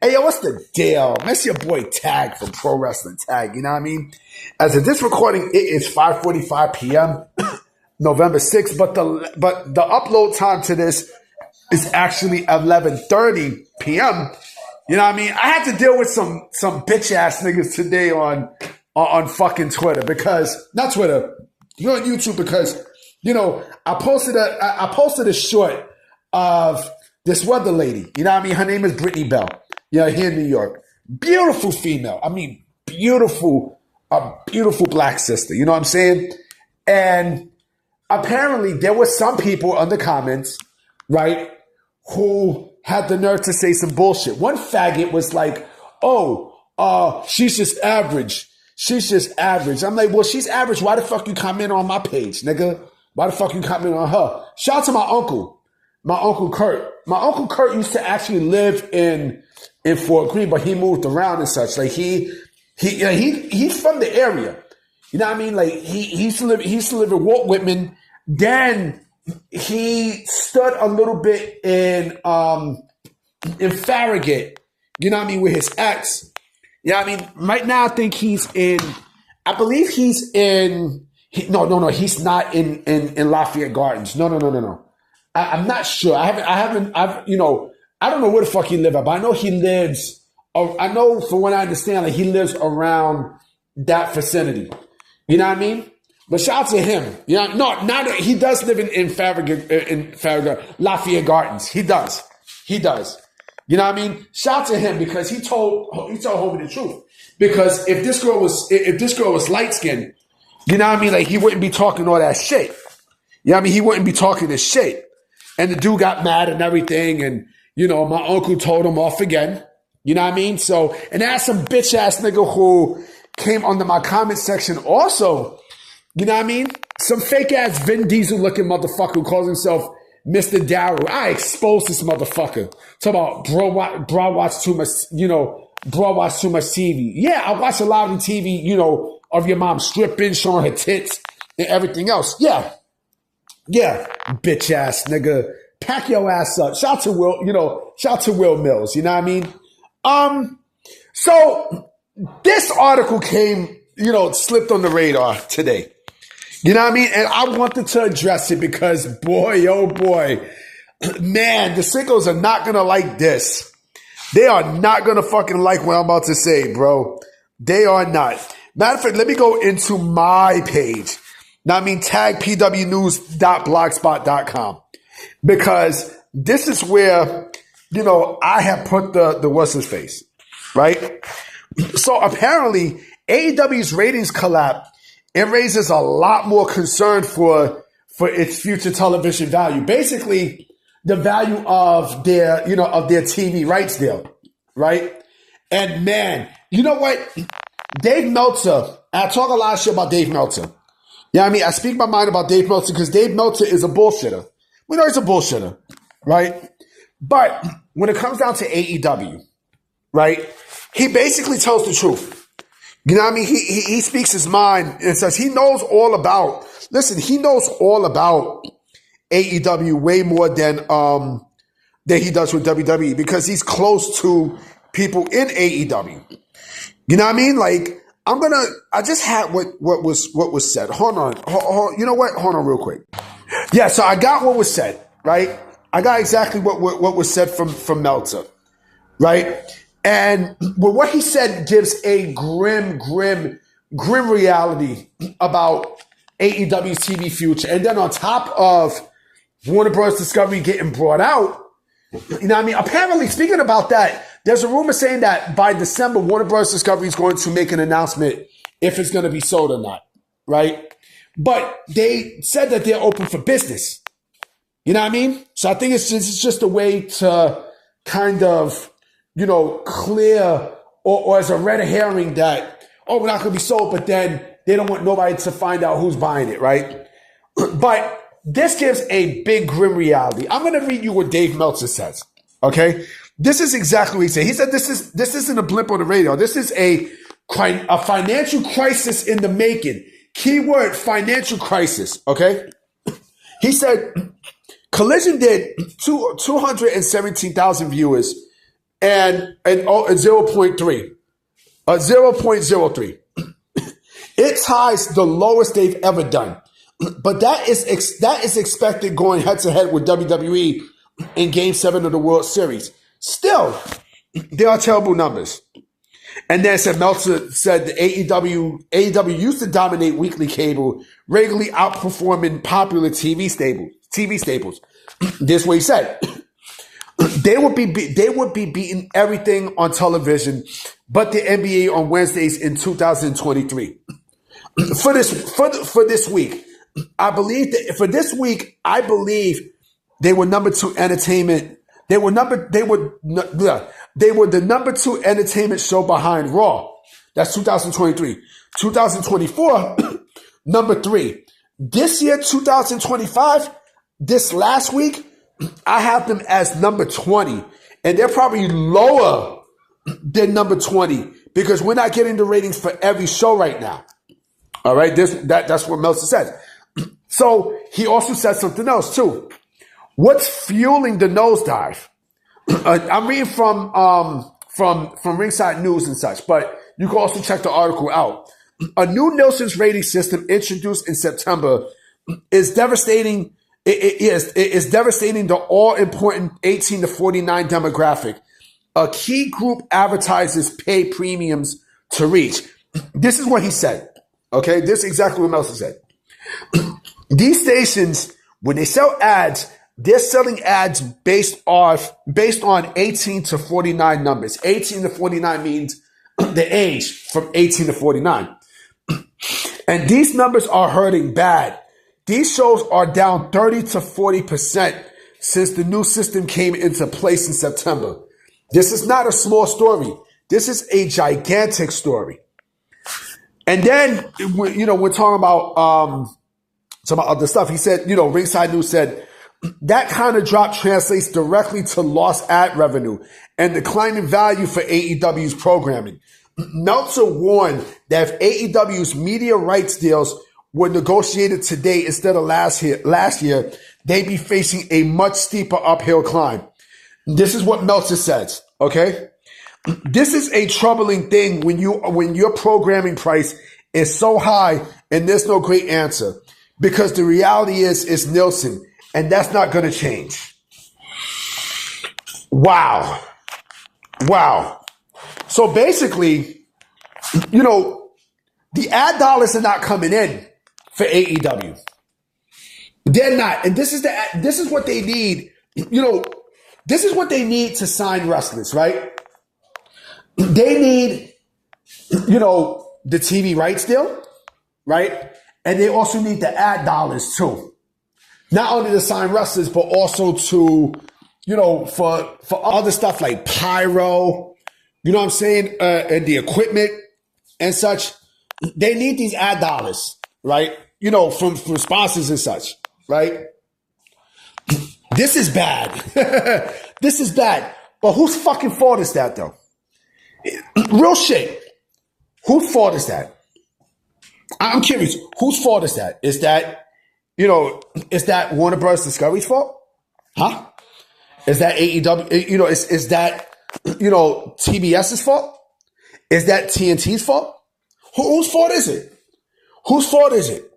Hey, yo, what's the deal? Miss your boy Tag from Pro Wrestling Tag, you know what I mean? As of this recording, it is 5:45 p.m., November 6th, but the upload time to this is actually 11:30 p.m. You know what I mean? I had to deal with some bitch-ass niggas today on fucking Twitter because, not Twitter, you're on YouTube because, you know, I posted a short of this weather lady. You know what I mean? Her name is Brittany Bell. Yeah, here in New York. Beautiful female. I mean, beautiful, a beautiful black sister. You know what I'm saying? And apparently there were some people on the comments, right, who had the nerve to say some bullshit. One faggot was like, she's just average. She's just average. I'm like, well, she's average. Why the fuck you comment on my page, nigga? Why the fuck you comment on her? Shout out to my Uncle Kurt. My Uncle Kurt used to actually live in Fort Greene, but he moved around and such. Like he's from the area. You know what I mean? Like he used to live in Walt Whitman. Then he stood a little bit in Farragut. You know what I mean? With his ex. You know what I mean? Right now I think he's in, I believe he's in, he's not in Lafayette Gardens. No. I'm not sure. I don't know where the fuck he lives at, but I know he lives, I know from what I understand, like he lives around that vicinity. You know what I mean? But shout out to him. You know, he does live in Farragut, Lafayette Gardens. He does. You know what I mean? Shout out to him because he told Homie the truth. Because if this girl was light skinned, you know what I mean? Like he wouldn't be talking all that shit. You know what I mean? He wouldn't be talking this shit. And the dude got mad and everything. And, you know, my uncle told him off again. You know what I mean? So, and that's some bitch ass nigga who came under my comment section also. You know what I mean? Some fake ass Vin Diesel looking motherfucker who calls himself Mr. Darrow. I exposed this motherfucker. Talk about bro watch too much, bro watch too much TV. Yeah, I watch a lot of the TV, of your mom stripping, showing her tits and everything else. Yeah, bitch ass nigga. Pack your ass up. Shout to Will Mills, you know what I mean? So this article came, slipped on the radar today. You know what I mean? And I wanted to address it because boy, oh boy, man, the sickos are not going to like this. They are not going to fucking like what I'm about to say, bro. They are not. Matter of fact, let me go into my page. Now, I mean, tag pwnews.blogspot.com because this is where, I have put the what's his face, right? So apparently AEW's ratings collapse. It raises a lot more concern for its future television value. Basically, the value of their TV rights deal, right? And man, you know what? Dave Meltzer, I talk a lot of shit about Dave Meltzer. You know what I mean? I speak my mind about Dave Meltzer because Dave Meltzer is a bullshitter. We know he's a bullshitter, right? But when it comes down to AEW, right, he basically tells the truth. You know what I mean? He speaks his mind and says he knows all about AEW way more than he does with WWE because he's close to people in AEW. You know what I mean? Like, I just had what was said. Hold on. You know what? Hold on real quick. Yeah, so I got what was said, right? I got exactly what was said from Meltzer, right? And what he said gives a grim reality about AEW's TV future. And then on top of Warner Bros. Discovery getting brought out, you know what I mean? Apparently, speaking about that, there's a rumor saying that by December, Warner Bros. Discovery is going to make an announcement if it's going to be sold or not, right? But they said that they're open for business. You know what I mean? So I think it's just a way to kind of, clear or as a red herring that, we're not going to be sold, but then they don't want nobody to find out who's buying it, right? But this gives a big grim reality. I'm going to read you what Dave Meltzer says, okay? This is exactly what he said. He said this isn't a blip on the radar. This is a financial crisis in the making. Keyword, financial crisis, okay? He said, Collision did 217,000 viewers and 0.3, 0.03. It ties the lowest they've ever done. But that is expected going head to head with WWE in Game 7 of the World Series. Still, they are terrible numbers. And then Meltzer said the AEW used to dominate weekly cable, regularly outperforming popular TV staples. This is what he said. They would be beating everything on television, but the NBA on Wednesdays in 2023. For this week, I believe they were number 2 entertainment. They were the number 2 entertainment show behind Raw. That's 2023. 2024, number 3. This year, 2025, this last week, I have them as number 20. And they're probably lower than number 20 because we're not getting the ratings for every show right now. All right, that's what Meltzer says. So he also said something else too. What's fueling the nosedive? I'm reading from Ringside News and such, but you can also check the article out. A new Nielsen Ratings system introduced in September is devastating. It is devastating the all-important 18 to 49 demographic. A key group advertisers pay premiums to reach. This is what he said. Okay, this is exactly what Meltzer said. These stations, when they sell ads, they're selling ads based on 18 to 49 numbers. 18 to 49 means the age from 18 to 49. And these numbers are hurting bad. These shows are down 30 to 40% since the new system came into place in September. This is not a small story. This is a gigantic story. And then, we're talking about other stuff. He said, Ringside News said, that kind of drop translates directly to lost ad revenue and declining value for AEW's programming. Meltzer warned that if AEW's media rights deals were negotiated today instead of last year, they'd be facing a much steeper uphill climb. This is what Meltzer says, okay? This is a troubling thing when your programming price is so high and there's no great answer, because the reality is it's Nielsen, and that's not going to change. Wow. So basically, the ad dollars are not coming in for AEW. They're not, and this is what they need. This is what they need to sign wrestlers, right? They need, the TV rights deal, right? And they also need the ad dollars too. Not only to sign wrestlers, but also to, for other stuff like pyro, you know what I'm saying? And the equipment and such. They need these ad dollars, right? From sponsors and such, right? This is bad. This is bad. But whose fucking fault is that, though? Real shit. Whose fault is that? I'm curious. Whose fault is that? Is that, is that Warner Bros. Discovery's fault? Huh? Is that AEW? Is that, TBS's fault? Is that TNT's fault? Whose fault is it? Whose fault is it?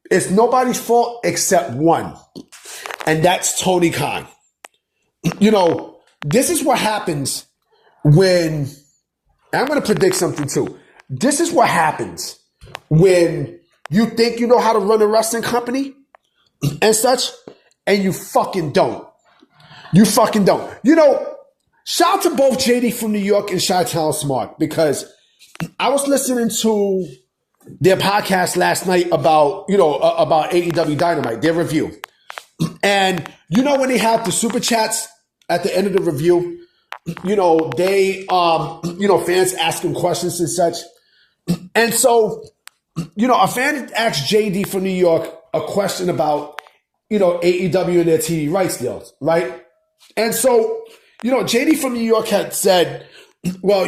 It's nobody's fault except one. And that's Tony Khan. This is what happens when, I'm going to predict something too. This is what happens when you think you know how to run a wrestling company and such, and you fucking don't. You fucking don't. Shout out to both JD from New York and Chi-Town Smart, because I was listening to their podcast last night about AEW Dynamite, their review. And when they have the super chats at the end of the review, they fans asking questions and such. And so, a fan asked JD from New York a question about, AEW and their TV rights deals, right? And so, JD from New York had said, well,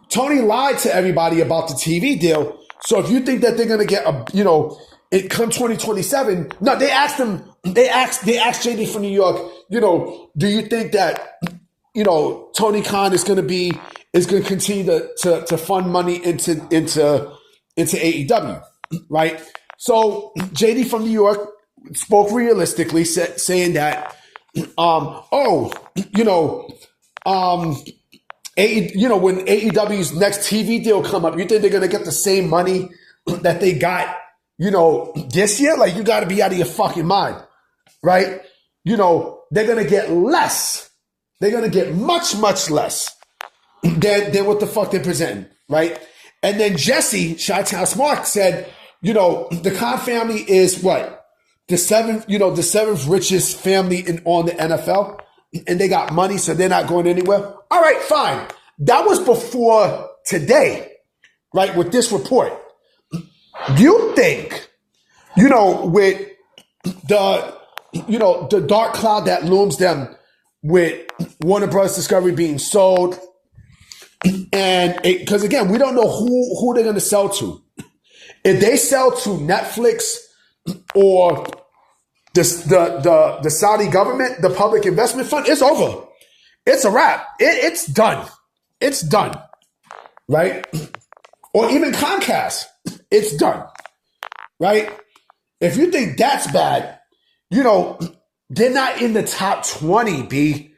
Tony lied to everybody about the TV deal. So if you think that they're going to get it come 2027, no, they asked JD from New York, do you think that, Tony Khan is going to continue to fund money into AEW, right? So JD from New York spoke realistically, saying that, when AEW's next TV deal come up, you think they're going to get the same money that they got, this year? Like, you got to be out of your fucking mind, right? They're going to get less. They're going to get much, much less than what the fuck they're presenting, right? And then Jesse, Chi-Town Mark, said, the Khan family is what? The seventh richest family on the NFL. And they got money, so they're not going anywhere. All right, fine. That was before today, right, with this report. You think, with the dark cloud that looms them with Warner Bros. Discovery being sold, and because again, we don't know who they're going to sell to. If they sell to Netflix or the Saudi government, the public investment fund, it's over. It's a wrap. It's done. It's done. Right? Or even Comcast, it's done. Right? If you think that's bad, they're not in the top 20, B.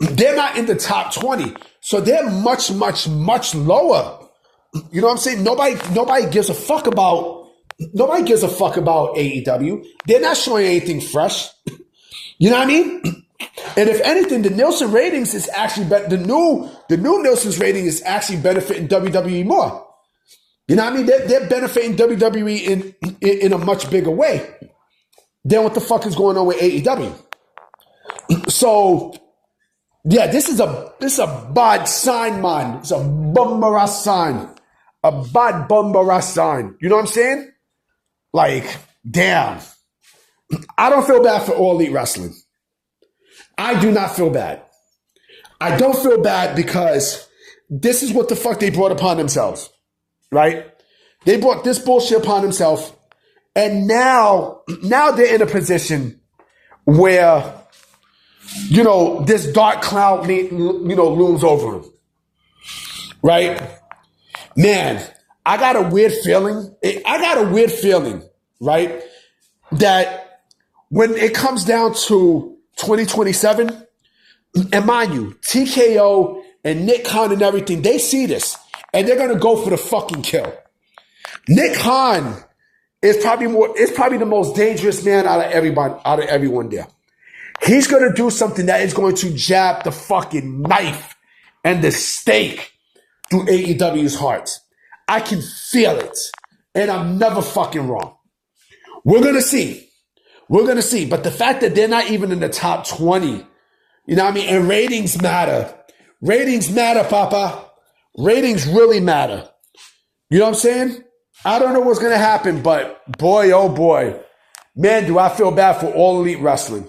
They're not in the top 20. So they're much, much, much lower. You know what I'm saying? Nobody gives a fuck about AEW. They're not showing anything fresh. You know what I mean? And if anything, the Nielsen ratings is actually the new Nielsen's rating is actually benefiting WWE more. You know what I mean? They're benefiting WWE in a much bigger way than what the fuck is going on with AEW. So yeah, this is a bad sign, man. It's a bumbaras sign. A bad bumbaras sign. You know what I'm saying? Like, damn. I don't feel bad for All Elite Wrestling. I do not feel bad. I don't feel bad because this is what the fuck they brought upon themselves, right? They brought this bullshit upon themselves, and now they're in a position where, this dark cloud, looms over them, right? Man, I got a weird feeling, right, that when it comes down to 2027, and mind you, TKO and Nick Khan and everything, they see this, and they're going to go for the fucking kill. Nick Khan is probably the most dangerous man out of everyone there. He's going to do something that is going to jab the fucking knife and the stake through AEW's hearts. I can feel it. And I'm never fucking wrong. We're going to see. But the fact that they're not even in the top 20, you know what I mean? And ratings matter. Ratings matter, Papa. Ratings really matter. You know what I'm saying? I don't know what's going to happen, but boy, oh boy. Man, do I feel bad for All Elite Wrestling.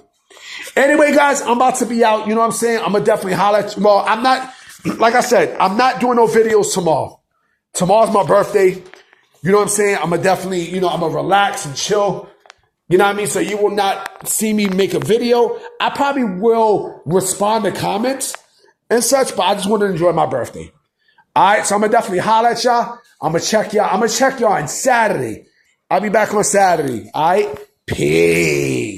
Anyway, guys, I'm about to be out. You know what I'm saying? I'm going to definitely holler at you tomorrow. I'm not, like I said, I'm not doing no videos tomorrow. Tomorrow's my birthday. You know what I'm saying? I'm going to definitely, I'm going to relax and chill. You know what I mean? So you will not see me make a video. I probably will respond to comments and such, but I just want to enjoy my birthday. All right, so I'm going to definitely holler at y'all. I'm going to check y'all on Saturday. I'll be back on Saturday. All right? Peace.